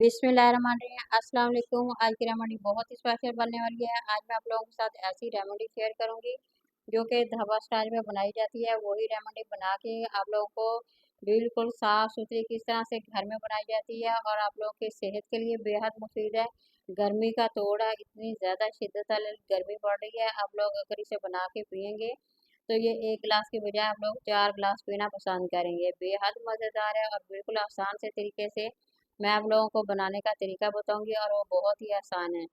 बिस्मिल्लाहिर्रहमानिर्रहीम। अस्सलाम वालेकुम। आज की रेमेडी बहुत ही स्पेशल बनने वाली है। आज मैं आप लोगों के साथ ऐसी रेमेडी शेयर करूंगी जो कि ढाबा स्टाइल में बनाई जाती है। वही रेमेडी बना के आप लोगों को बिल्कुल साफ सुथरी किस तरह से घर में बनाई जाती है और आप लोगों की सेहत के लिए बेहद मुफीद है। गर्मी का तोड़ है, इतनी ज़्यादा शिद्दत वाली गर्मी पड़ रही है। आप लोग अगर इसे बना के पियेंगे तो ये एक गिलास की बजाय आप लोग 4 गिलास पीना पसंद करेंगे। बेहद मज़ेदार है और बिल्कुल आसान से तरीके से मैं आप लोगों को बनाने का तरीका बताऊंगी और वो बहुत ही आसान है।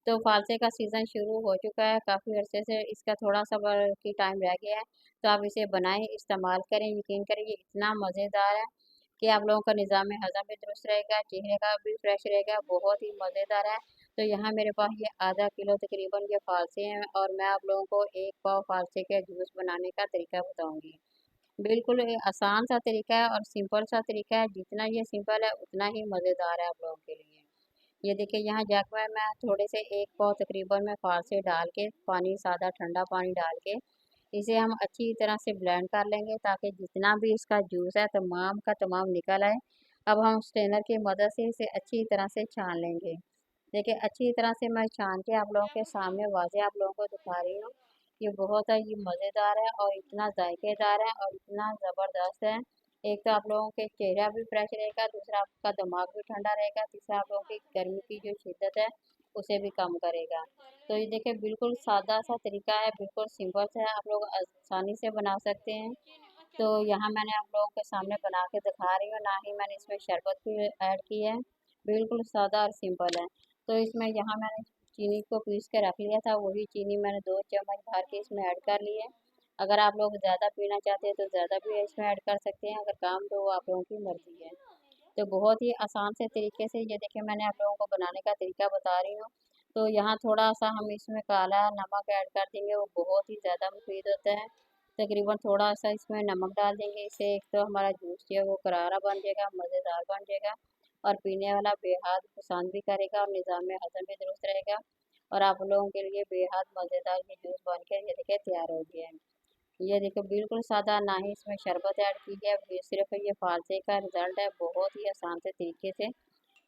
तो फालसे का सीज़न शुरू हो चुका है, काफ़ी अरसे से इसका थोड़ा सा की टाइम रह गया है। तो आप इसे बनाएं, इस्तेमाल करें, यकीन करें ये इतना मज़ेदार है कि आप लोगों का निज़ाम हज़म भी दुरुस्त रहेगा, चेहरे का भी फ्रेश रहेगा, बहुत ही मज़ेदार है। तो यहाँ मेरे पास ये आधा किलो तकरीबन ये फालसे हैं और मैं आप लोगों को 1 पाव फालसे के जूस बनाने का तरीका बताऊंगी। बिल्कुल ये आसान सा तरीका है और सिंपल सा तरीका है। जितना ये सिंपल है उतना ही मज़ेदार है आप लोगों के लिए। ये देखिए यहाँ जग में मैं थोड़े से 1 पाव तकरीबन में फालसे डाल के पानी, सादा ठंडा पानी डाल के इसे हम अच्छी तरह से ब्लेंड कर लेंगे ताकि जितना भी इसका जूस है तमाम का तमाम निकल आए। अब हम स्ट्रेनर की मदद से इसे अच्छी तरह से छान लेंगे। देखिए अच्छी तरह से मैं छान के आप लोगों के सामने वाज़े आप लोगों को दिखा रही हूँ। ये बहुत ही मज़ेदार है और इतना जायकेदार है और इतना ज़बरदस्त है। एक तो आप लोगों के चेहरा भी फ्रेश रहेगा, दूसरा आपका दिमाग भी ठंडा रहेगा, तीसरा आप लोगों की गर्मी की जो शिद्दत है उसे भी कम करेगा। तो ये देखिए बिल्कुल सादा सा तरीका है, बिल्कुल सिंपल सा है, आप लोग आसानी से बना सकते हैं। तो यहाँ मैंने आप लोगों के सामने बना के दिखा रही हूँ, ना ही मैंने इसमें शरबत भी ऐड की है। बिल्कुल सादा और सिंपल है। तो इसमें यहाँ मैंने चीनी को पीस के रख लिया था, वही चीनी मैंने 2 चम्मच भर के इसमें ऐड कर ली है। अगर आप लोग ज़्यादा पीना चाहते हैं तो ज़्यादा भी इसमें ऐड कर सकते हैं, अगर कम तो वो आप लोगों की मर्ज़ी है। तो बहुत ही आसान से तरीके से ये देखिए मैंने आप लोगों को बनाने का तरीका बता रही हूँ। तो यहाँ थोड़ा सा हम इसमें काला नमक ऐड कर देंगे, वो बहुत ही ज़्यादा मुफीद होता है। तकरीबन थोड़ा सा इसमें नमक डाल देंगे, इससे एक तो हमारा जूस जो है वो करारा बन जाएगा, मज़ेदार बन जाएगा और पीने वाला बेहद पसंद भी करेगा और निज़ाम में हज़म भी दुरुस्त रहेगा। और आप लोगों के लिए बेहद मज़ेदार ये जूस बन के ये देखिए तैयार हो गया है। ये देखो बिल्कुल सादा, ना ही इसमें शरबत ऐड की है, ये सिर्फ ये फालसे का रिजल्ट है। बहुत ही आसान से तरीके से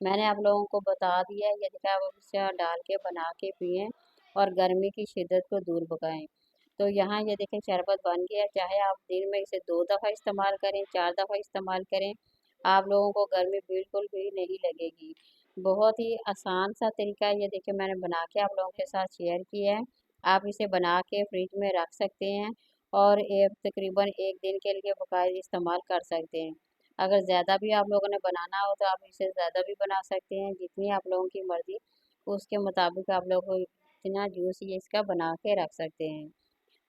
मैंने आप लोगों को बता दिया है। ये देखा आप इसे डाल के बना के पिएं और गर्मी की शिद्दत को दूर भगाएं। तो यहाँ ये देखें शरबत बन गया। चाहे आप दिन में इसे 2 दफ़ा इस्तेमाल करें, 4 दफ़ा इस्तेमाल करें, आप लोगों को गर्मी बिल्कुल भी नहीं लगेगी। बहुत ही आसान सा तरीका है। ये देखिए मैंने बना के आप लोगों के साथ शेयर किया है। आप इसे बना के फ्रिज में रख सकते हैं और एक तकरीबन 1 दिन के लिए बाकायदा इस्तेमाल कर सकते हैं। अगर ज़्यादा भी आप लोगों ने बनाना हो तो आप इसे ज़्यादा भी बना सकते हैं, जितनी आप लोगों की मर्ज़ी उसके मुताबिक आप लोग इतना जूस ये इसका बना के रख सकते हैं।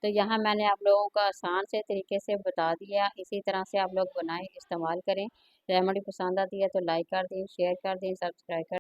तो यहाँ मैंने आप लोगों को आसान से तरीके से बता दिया, इसी तरह से आप लोग बनाएं, इस्तेमाल करें। रेमेडी पसंद आती है तो लाइक कर दें, शेयर कर दें, सब्सक्राइब कर